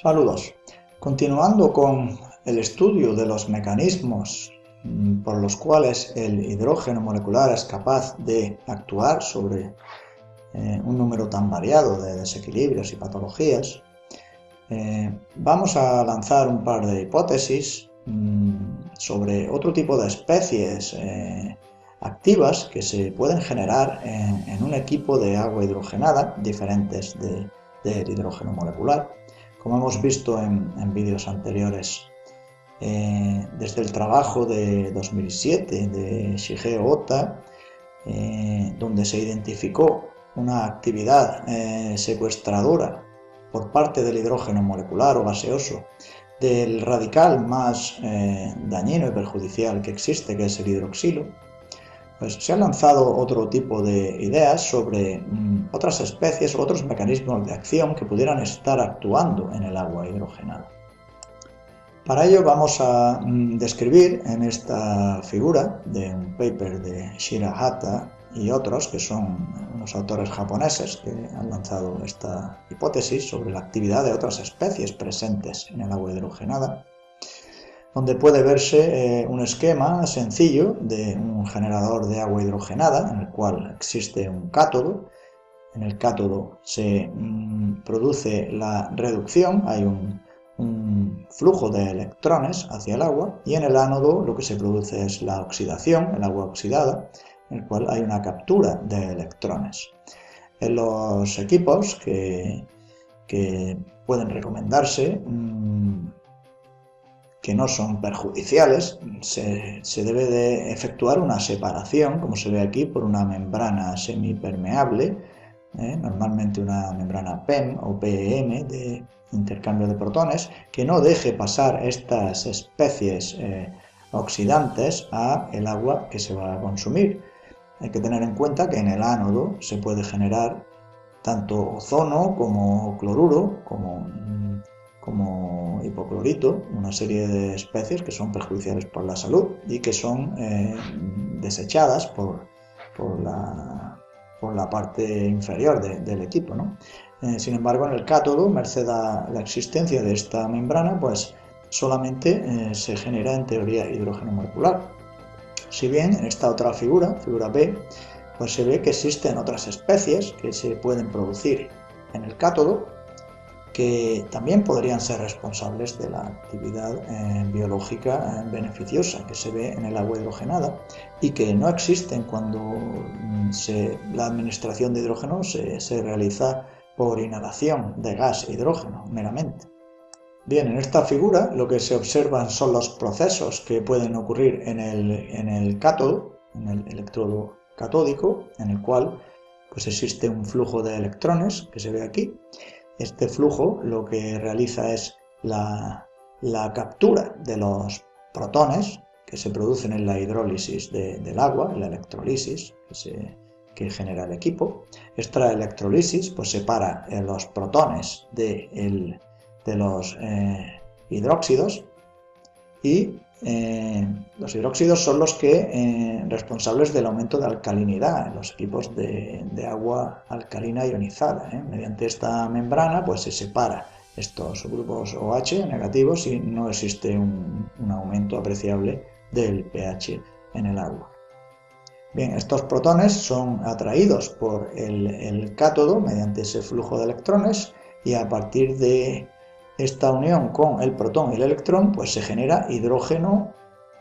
Saludos. Continuando con el estudio de los mecanismos por los cuales el hidrógeno molecular es capaz de actuar sobre un número tan variado de desequilibrios y patologías, vamos a lanzar un par de hipótesis sobre otro tipo de especies activas que se pueden generar en un equipo de agua hidrogenada diferentes del hidrógeno molecular. Como hemos visto en vídeos anteriores, desde el trabajo de 2007 de Shigeo Ota, donde se identificó una actividad secuestradora por parte del hidrógeno molecular o gaseoso del radical más dañino y perjudicial que existe, que es el hidroxilo, pues se han lanzado otro tipo de ideas sobre otras especies o otros mecanismos de acción que pudieran estar actuando en el agua hidrogenada. Para ello vamos a describir en esta figura de un paper de Shirahata y otros, que son unos autores japoneses que han lanzado esta hipótesis sobre la actividad de otras especies presentes en el agua hidrogenada, donde puede verse un esquema sencillo de un generador de agua hidrogenada en el cual existe un cátodo. En el cátodo se produce la reducción, hay un flujo de electrones hacia el agua, y en el ánodo lo que se produce es la oxidación, el agua oxidada, en el cual hay una captura de electrones. En los equipos que pueden recomendarse, que no son perjudiciales, se debe de efectuar una separación, como se ve aquí, por una membrana semipermeable, normalmente una membrana PEM o PEM de intercambio de protones, que no deje pasar estas especies oxidantes a el agua que se va a consumir. Hay que tener en cuenta que en el ánodo se puede generar tanto ozono como cloruro, como hipoclorito, una serie de especies que son perjudiciales por la salud y que son desechadas por la parte inferior del equipo, ¿no? Sin embargo, en el cátodo, merced a la existencia de esta membrana, pues solamente se genera en teoría hidrógeno molecular. Si bien en esta otra figura, figura B, pues se ve que existen otras especies que se pueden producir en el cátodo, que también podrían ser responsables de la actividad biológica beneficiosa que se ve en el agua hidrogenada y que no existen cuando la administración de hidrógeno se realiza por inhalación de gas hidrógeno meramente. Bien, en esta figura lo que se observan son los procesos que pueden ocurrir en el cátodo, en el electrodo catódico, en el cual pues existe un flujo de electrones que se ve aquí. Este flujo lo que realiza es la captura de los protones que se producen en la hidrólisis del agua, en la electrolisis que genera el equipo. Esta electrolisis pues separa los protones de los hidróxidos, y los hidróxidos son los responsables del aumento de alcalinidad en los equipos de agua alcalina ionizada. Mediante esta membrana pues se separa estos grupos OH negativos y no existe un aumento apreciable del pH en el agua. Bien, estos protones son atraídos por el cátodo mediante ese flujo de electrones, y a partir de esta unión con el protón y el electrón pues se genera hidrógeno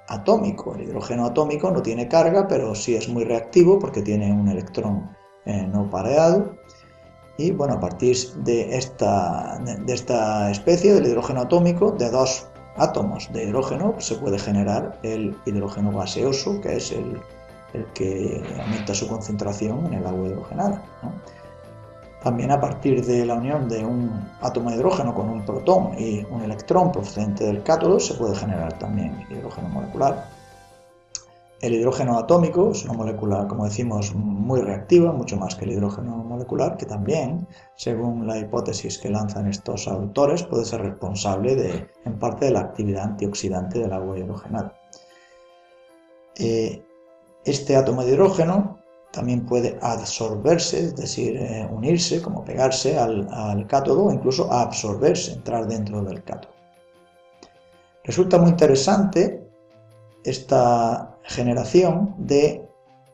atómico. El hidrógeno atómico no tiene carga, pero sí es muy reactivo porque tiene un electrón no pareado. Y bueno, a partir de esta especie del hidrógeno atómico, de dos átomos de hidrógeno, se puede generar el hidrógeno gaseoso, que es el que aumenta su concentración en el agua hidrogenada, ¿no? También a partir de la unión de un átomo de hidrógeno con un protón y un electrón procedente del cátodo se puede generar también hidrógeno molecular. El hidrógeno atómico es una molécula, como decimos, muy reactiva, mucho más que el hidrógeno molecular, que también, según la hipótesis que lanzan estos autores, puede ser responsable en parte de la actividad antioxidante del agua hidrogenada. Este átomo de hidrógeno también puede adsorberse, es decir, unirse, como pegarse al cátodo, o incluso absorberse, entrar dentro del cátodo. Resulta muy interesante esta generación de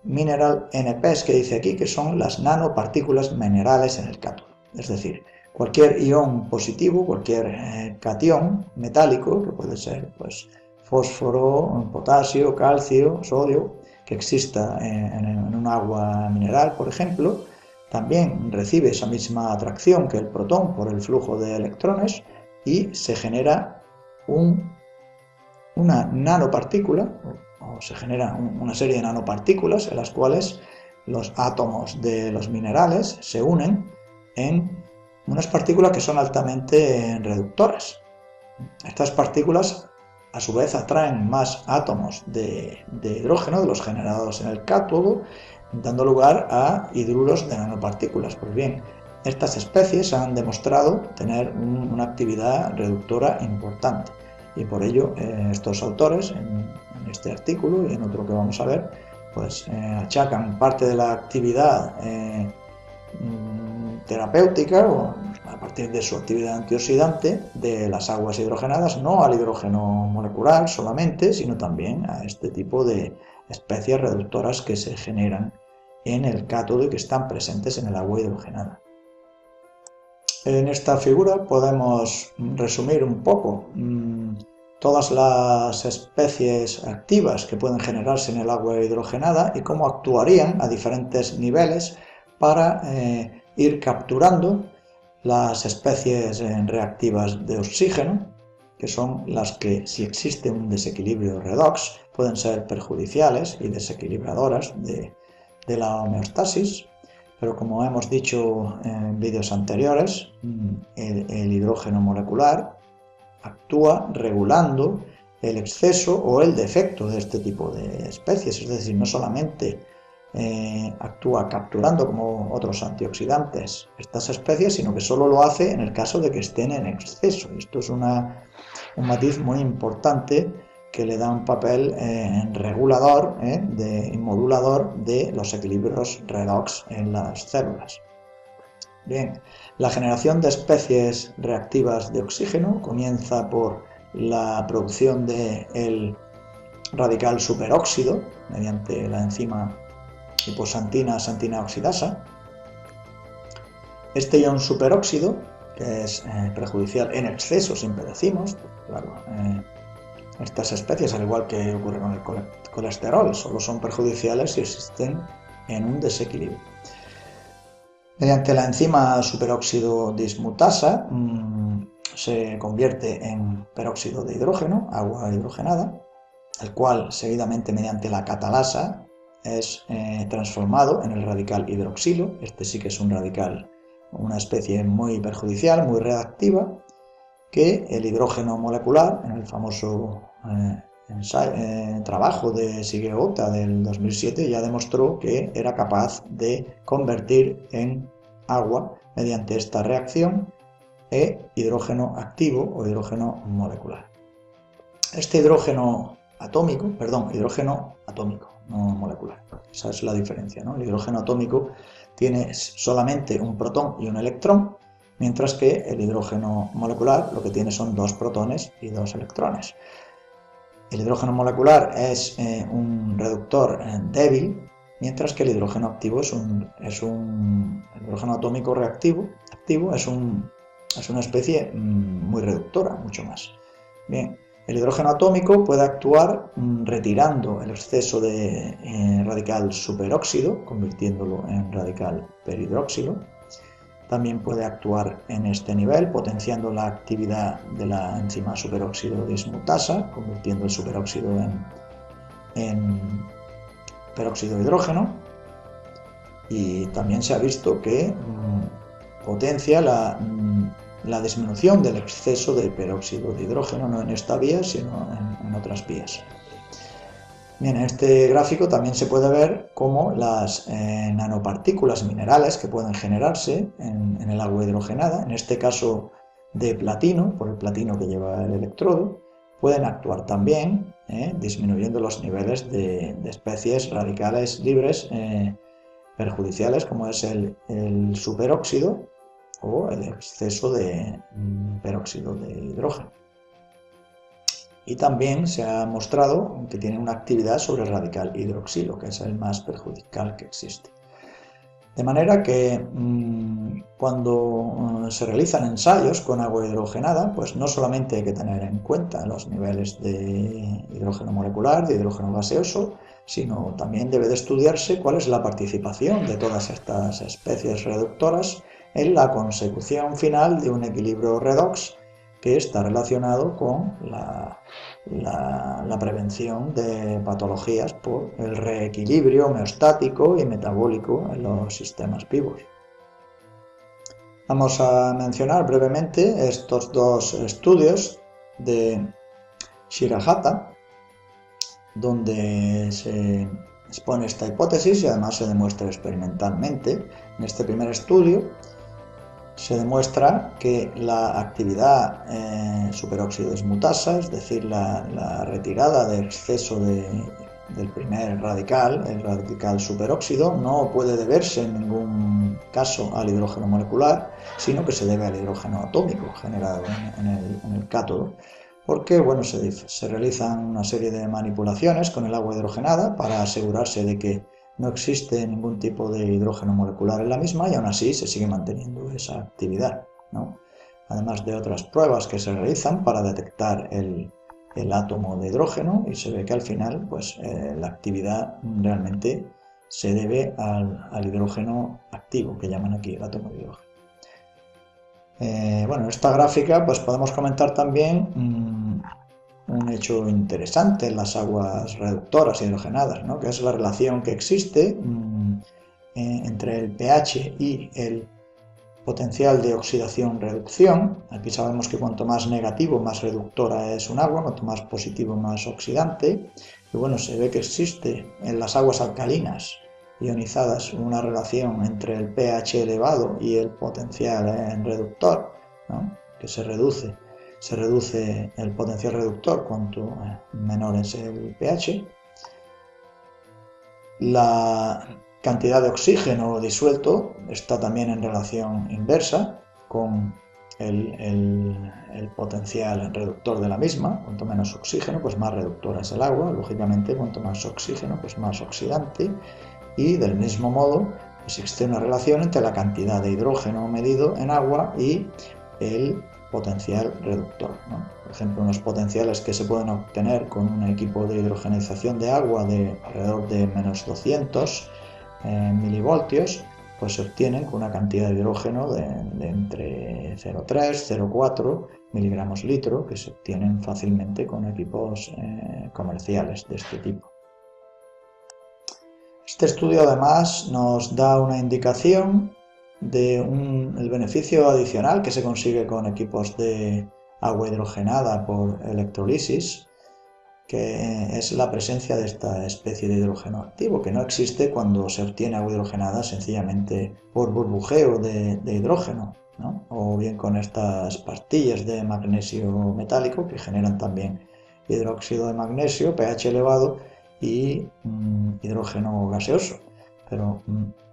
mineral NPs que dice aquí, que son las nanopartículas minerales en el cátodo. Es decir, cualquier ion positivo, cualquier catión metálico, que puede ser pues, fósforo, potasio, calcio, sodio, que exista en un agua mineral, por ejemplo, también recibe esa misma atracción que el protón por el flujo de electrones y se genera una nanopartícula, o se genera una serie de nanopartículas en las cuales los átomos de los minerales se unen en unas partículas que son altamente reductoras. Estas partículas a su vez atraen más átomos de hidrógeno de los generados en el cátodo, dando lugar a hidruros de nanopartículas. Pues bien, estas especies han demostrado tener una actividad reductora importante y por ello estos autores en este artículo y en otro que vamos a ver pues achacan parte de la actividad terapéutica o a partir de su actividad antioxidante de las aguas hidrogenadas, no al hidrógeno molecular solamente, sino también a este tipo de especies reductoras que se generan en el cátodo y que están presentes en el agua hidrogenada. En esta figura podemos resumir un poco todas las especies activas que pueden generarse en el agua hidrogenada y cómo actuarían a diferentes niveles para ir capturando las especies reactivas de oxígeno, que son las que, si existe un desequilibrio redox, pueden ser perjudiciales y desequilibradoras de la homeostasis, pero como hemos dicho en vídeos anteriores, el hidrógeno molecular actúa regulando el exceso o el defecto de este tipo de especies, es decir, no solamente actúa capturando como otros antioxidantes estas especies, sino que solo lo hace en el caso de que estén en exceso. Esto es un matiz muy importante que le da un papel regulador y modulador de los equilibrios redox en las células. Bien, la generación de especies reactivas de oxígeno comienza por la producción del radical superóxido mediante la enzima hiposantina-santina oxidasa. Este ion superóxido, que es perjudicial en exceso, siempre decimos, claro, estas especies, al igual que ocurre con el colesterol, solo son perjudiciales si existen en un desequilibrio. Mediante la enzima superóxido dismutasa se convierte en peróxido de hidrógeno, agua hidrogenada, el cual seguidamente mediante la catalasa es transformado en el radical hidroxilo. Este sí que es un radical, una especie muy perjudicial, muy reactiva, que el hidrógeno molecular, en el famoso trabajo de Shigeota del 2007, ya demostró que era capaz de convertir en agua mediante esta reacción hidrógeno activo o hidrógeno molecular. Este hidrógeno atómico, no molecular. Esa es la diferencia, ¿no? El hidrógeno atómico tiene solamente un protón y un electrón, mientras que el hidrógeno molecular lo que tiene son 2 protones y 2 electrones. El hidrógeno molecular es un reductor débil, mientras que el hidrógeno activo el hidrógeno atómico reactivo es una especie muy reductora, mucho más. Bien, el hidrógeno atómico puede actuar retirando el exceso de radical superóxido, convirtiéndolo en radical perhidróxilo. También puede actuar en este nivel, potenciando la actividad de la enzima superóxido dismutasa, convirtiendo el superóxido en peróxido de hidrógeno. Y también se ha visto que potencia la disminución del exceso de peróxido de hidrógeno, no en esta vía, sino en otras vías. Bien, en este gráfico también se puede ver cómo las nanopartículas minerales que pueden generarse en el agua hidrogenada, en este caso de platino, por el platino que lleva el electrodo, pueden actuar también disminuyendo los niveles de especies radicales libres perjudiciales como es el superóxido o el exceso de peróxido de hidrógeno. Y también se ha mostrado que tiene una actividad sobre el radical hidroxilo, que es el más perjudicial que existe. De manera que cuando se realizan ensayos con agua hidrogenada, pues no solamente hay que tener en cuenta los niveles de hidrógeno molecular, de hidrógeno gaseoso, sino también debe de estudiarse cuál es la participación de todas estas especies reductoras en la consecución final de un equilibrio redox que está relacionado con la prevención de patologías por el reequilibrio homeostático y metabólico en los sistemas vivos. Vamos a mencionar brevemente estos dos estudios de Shirahata, donde se expone esta hipótesis y además se demuestra experimentalmente. En este primer estudio se demuestra que la actividad superóxido dismutasa, es decir, la retirada de exceso del primer radical, el radical superóxido, no puede deberse en ningún caso al hidrógeno molecular, sino que se debe al hidrógeno atómico generado en el cátodo, porque bueno, se realizan una serie de manipulaciones con el agua hidrogenada para asegurarse de que no existe ningún tipo de hidrógeno molecular en la misma y aún así se sigue manteniendo esa actividad, ¿no? Además de otras pruebas que se realizan para detectar el átomo de hidrógeno y se ve que al final pues, la actividad realmente se debe al hidrógeno activo, que llaman aquí el átomo de hidrógeno. Bueno, en esta gráfica pues podemos comentar también un hecho interesante en las aguas reductoras hidrogenadas, ¿no? Que es la relación que existe entre el pH y el potencial de oxidación-reducción. Aquí sabemos que cuanto más negativo, más reductora es un agua, cuanto más positivo, más oxidante. Y bueno, se ve que existe en las aguas alcalinas ionizadas una relación entre el pH elevado y el potencial reductor, ¿no? Que se reduce el potencial reductor cuanto menor es el pH. La cantidad de oxígeno disuelto está también en relación inversa con el potencial reductor de la misma. Cuanto menos oxígeno, pues más reductora es el agua. Lógicamente, cuanto más oxígeno, pues más oxidante. Y del mismo modo, existe una relación entre la cantidad de hidrógeno medido en agua y el potencial reductor, ¿no? Por ejemplo, unos potenciales que se pueden obtener con un equipo de hidrogenización de agua de alrededor de menos 200 milivoltios, pues se obtienen con una cantidad de hidrógeno de entre 0,3 y 0,4 miligramos litro, que se obtienen fácilmente con equipos comerciales de este tipo. Este estudio además nos da una indicación el beneficio adicional que se consigue con equipos de agua hidrogenada por electrolisis, que es la presencia de esta especie de hidrógeno activo, que no existe cuando se obtiene agua hidrogenada sencillamente por burbujeo de hidrógeno, ¿no? O bien con estas pastillas de magnesio metálico que generan también hidróxido de magnesio, pH elevado y hidrógeno gaseoso. Pero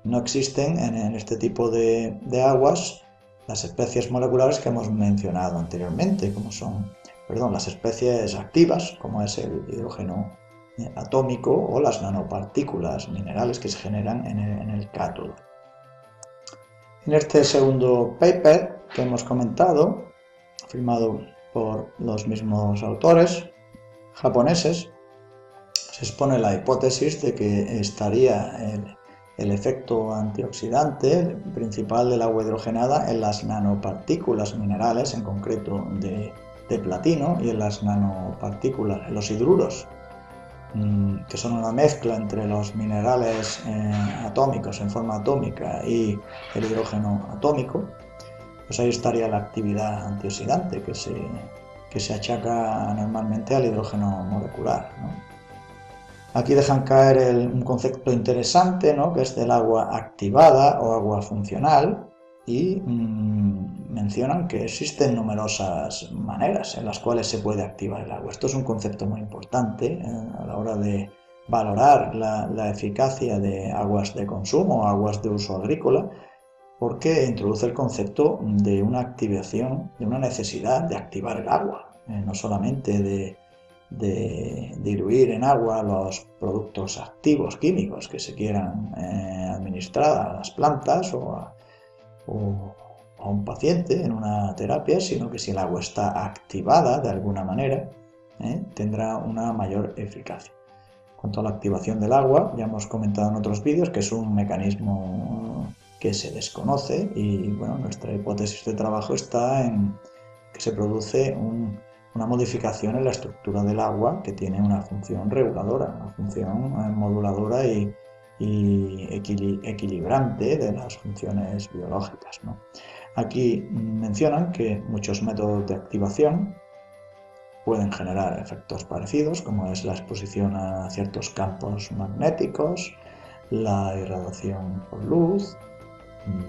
no existen en este tipo de aguas las especies moleculares que hemos mencionado anteriormente, como son, las especies activas, como es el hidrógeno atómico o las nanopartículas minerales que se generan en el cátodo. En este segundo paper que hemos comentado, firmado por los mismos autores japoneses, se expone la hipótesis de que estaría el efecto antioxidante principal del agua hidrogenada en las nanopartículas minerales, en concreto de platino, y en las nanopartículas, en los hidruros, que son una mezcla entre los minerales atómicos en forma atómica y el hidrógeno atómico. Pues ahí estaría la actividad antioxidante que se achaca normalmente al hidrógeno molecular, ¿no? Aquí dejan caer un concepto interesante, ¿no? Que es del agua activada o agua funcional, y mencionan que existen numerosas maneras en las cuales se puede activar el agua. Esto es un concepto muy importante a la hora de valorar la eficacia de aguas de consumo o aguas de uso agrícola, porque introduce el concepto de una activación, de una necesidad de activar el agua, no solamente de diluir en agua los productos activos químicos que se quieran administrar a las plantas o a un paciente en una terapia, sino que si el agua está activada de alguna manera, tendrá una mayor eficacia. En cuanto a la activación del agua, ya hemos comentado en otros vídeos que es un mecanismo que se desconoce y bueno, nuestra hipótesis de trabajo está en que se produce una modificación en la estructura del agua que tiene una función reguladora, una función moduladora y equilibrante de las funciones biológicas, ¿no? Aquí mencionan que muchos métodos de activación pueden generar efectos parecidos, como es la exposición a ciertos campos magnéticos, la irradiación por luz,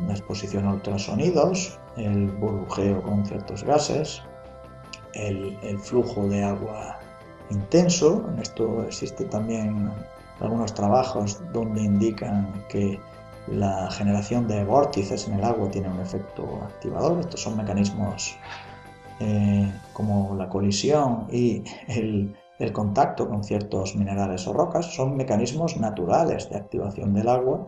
la exposición a ultrasonidos, el burbujeo con ciertos gases, el flujo de agua intenso. En esto existe también algunos trabajos donde indican que la generación de vórtices en el agua tiene un efecto activador. Estos son mecanismos como la colisión y el contacto con ciertos minerales o rocas, son mecanismos naturales de activación del agua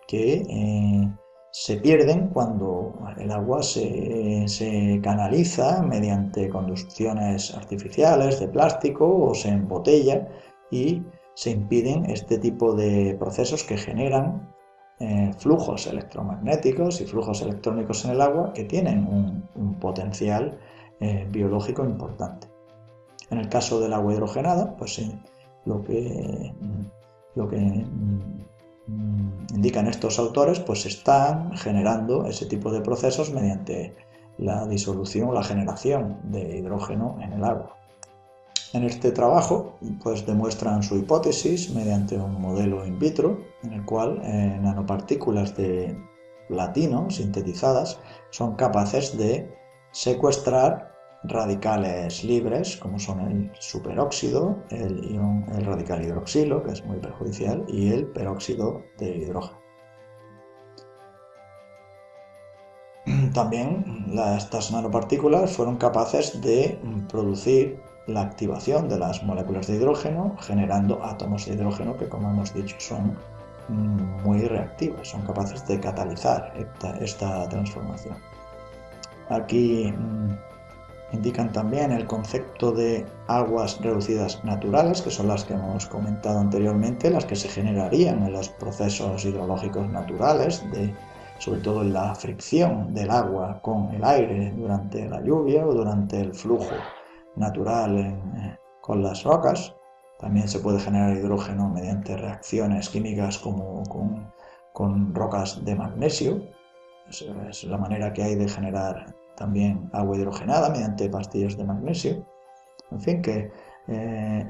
que se pierden cuando el agua se canaliza mediante conducciones artificiales de plástico o se embotella y se impiden este tipo de procesos que generan flujos electromagnéticos y flujos electrónicos en el agua que tienen un potencial biológico importante. En el caso del agua hidrogenada, pues lo que indican estos autores, pues están generando ese tipo de procesos mediante la disolución o la generación de hidrógeno en el agua. En este trabajo, pues demuestran su hipótesis mediante un modelo in vitro en el cual nanopartículas de platino sintetizadas son capaces de secuestrar radicales libres, como son el superóxido, el radical hidroxilo, que es muy perjudicial, y el peróxido de hidrógeno. También estas nanopartículas fueron capaces de producir la activación de las moléculas de hidrógeno, generando átomos de hidrógeno que, como hemos dicho, son muy reactivos, son capaces de catalizar esta transformación. Aquí indican también el concepto de aguas reducidas naturales, que son las que hemos comentado anteriormente, las que se generarían en los procesos hidrológicos naturales, sobre todo en la fricción del agua con el aire durante la lluvia o durante el flujo natural con las rocas. También se puede generar hidrógeno mediante reacciones químicas como con rocas de magnesio. Es la manera que hay de generar también agua hidrogenada mediante pastillas de magnesio. En fin, que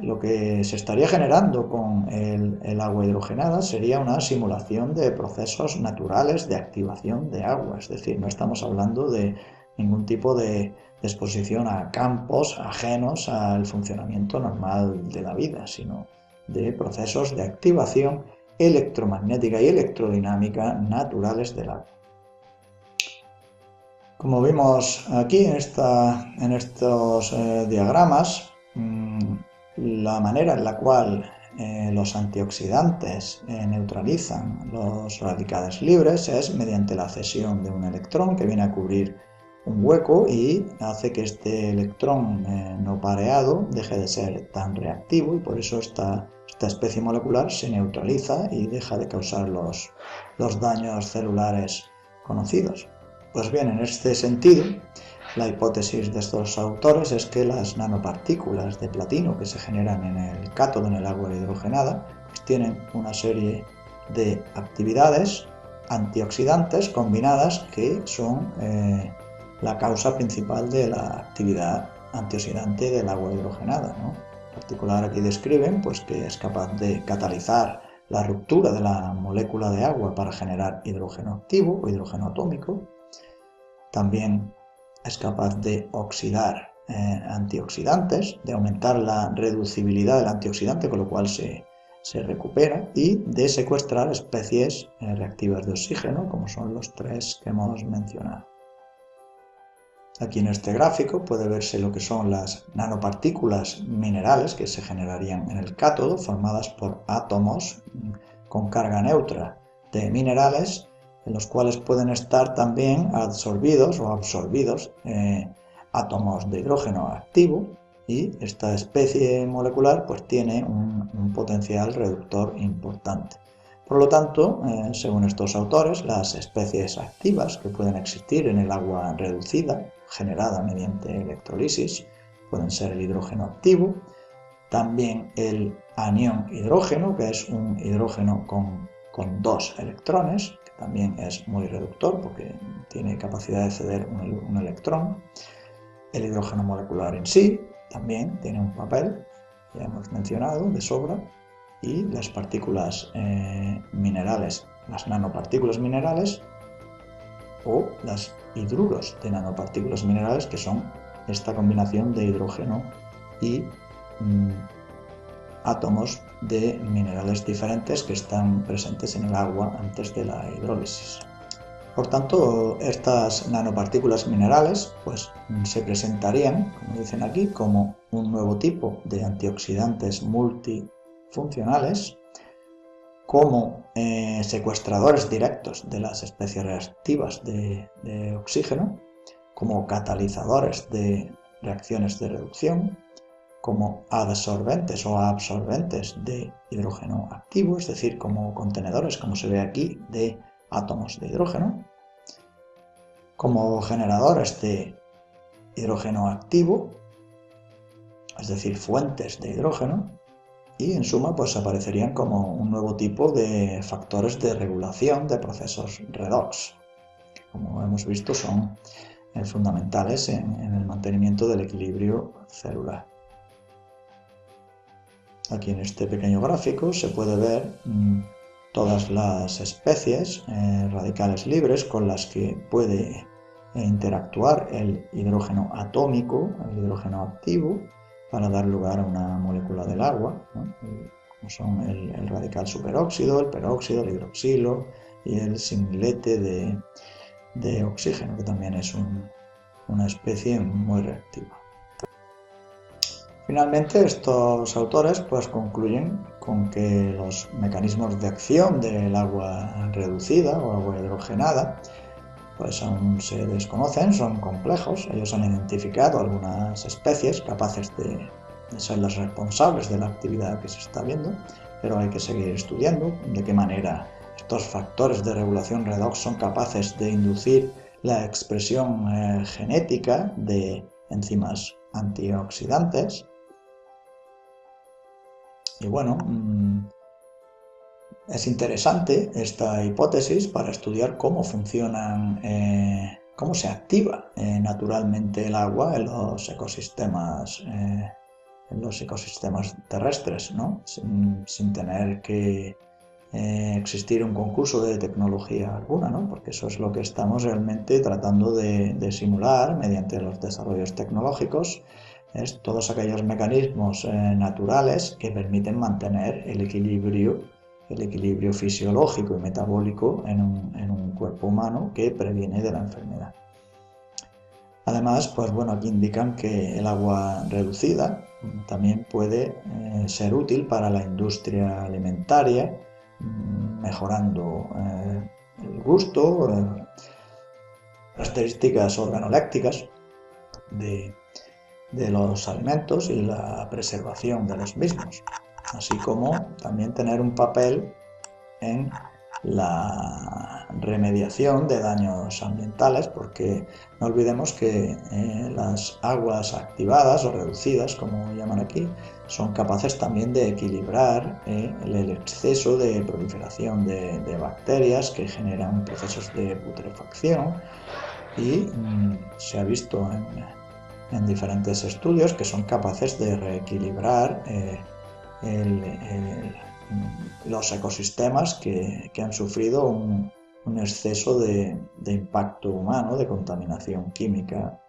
lo que se estaría generando con el agua hidrogenada sería una simulación de procesos naturales de activación de agua. Es decir, no estamos hablando de ningún tipo de exposición a campos ajenos al funcionamiento normal de la vida, sino de procesos de activación electromagnética y electrodinámica naturales del agua. Como vimos aquí en estos diagramas, la manera en la cual los antioxidantes neutralizan los radicales libres es mediante la cesión de un electrón que viene a cubrir un hueco y hace que este electrón no pareado deje de ser tan reactivo, y por eso esta especie molecular se neutraliza y deja de causar los daños celulares conocidos. Pues bien, en este sentido, la hipótesis de estos autores es que las nanopartículas de platino que se generan en el cátodo, en el agua hidrogenada, pues tienen una serie de actividades antioxidantes combinadas que son la causa principal de la actividad antioxidante del agua hidrogenada, ¿no? En particular aquí describen pues, que es capaz de catalizar la ruptura de la molécula de agua para generar hidrógeno activo o hidrógeno atómico. También es capaz de oxidar antioxidantes, de aumentar la reducibilidad del antioxidante, con lo cual se se recupera, y de secuestrar especies reactivas de oxígeno, como son los 3 que hemos mencionado. Aquí en este gráfico puede verse lo que son las nanopartículas minerales que se generarían en el cátodo, formadas por átomos con carga neutra de minerales, en los cuales pueden estar también absorbidos átomos de hidrógeno activo, y esta especie molecular pues tiene un potencial reductor importante. Por lo tanto, según estos autores, las especies activas que pueden existir en el agua reducida, generada mediante electrolisis, pueden ser el hidrógeno activo, también el anión hidrógeno, que es un hidrógeno con 2 electrones, que también es muy reductor porque tiene capacidad de ceder un electrón. El hidrógeno molecular en sí también tiene un papel, ya hemos mencionado, de sobra, y las partículas minerales, las nanopartículas minerales o las hidruros de nanopartículas minerales, que son esta combinación de hidrógeno y átomos de minerales diferentes que están presentes en el agua antes de la hidrólisis. Por tanto, estas nanopartículas minerales pues, se presentarían, como dicen aquí, como un nuevo tipo de antioxidantes multifuncionales, como secuestradores directos de las especies reactivas de oxígeno, como catalizadores de reacciones de reducción, como adsorbentes o absorbentes de hidrógeno activo, es decir, como contenedores, como se ve aquí, de átomos de hidrógeno, como generadores de hidrógeno activo, es decir, fuentes de hidrógeno, y en suma pues aparecerían como un nuevo tipo de factores de regulación de procesos redox, que como hemos visto son fundamentales en el mantenimiento del equilibrio celular. Aquí en este pequeño gráfico se puede ver todas las especies radicales libres con las que puede interactuar el hidrógeno atómico, el hidrógeno activo, para dar lugar a una molécula del agua, ¿no? Como son el radical superóxido, el peróxido, el hidroxilo y el singlete de oxígeno, que también es una especie muy reactiva. Finalmente, estos autores pues, concluyen con que los mecanismos de acción del agua reducida o agua hidrogenada pues aún se desconocen, son complejos. Ellos han identificado algunas especies capaces de ser las responsables de la actividad que se está viendo, pero hay que seguir estudiando de qué manera estos factores de regulación redox son capaces de inducir la expresión genética de enzimas antioxidantes. Y bueno, es interesante esta hipótesis para estudiar cómo funcionan, cómo se activa naturalmente el agua en los ecosistemas terrestres, ¿no? Sin tener que existir un concurso de tecnología alguna, ¿no? Porque eso es lo que estamos realmente tratando de simular mediante los desarrollos tecnológicos. Es todos aquellos mecanismos naturales que permiten mantener el equilibrio fisiológico y metabólico en un cuerpo humano que previene de la enfermedad. Además, pues bueno, aquí indican que el agua reducida también puede ser útil para la industria alimentaria, mejorando el gusto, características organolépticas de los alimentos y la preservación de los mismos, así como también tener un papel en la remediación de daños ambientales, porque no olvidemos que las aguas activadas o reducidas, como llaman aquí, son capaces también de equilibrar el exceso de proliferación de bacterias que generan procesos de putrefacción, y se ha visto en diferentes estudios que son capaces de reequilibrar los ecosistemas que han sufrido un exceso de impacto humano, de contaminación química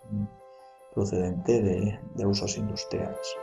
procedente de usos industriales.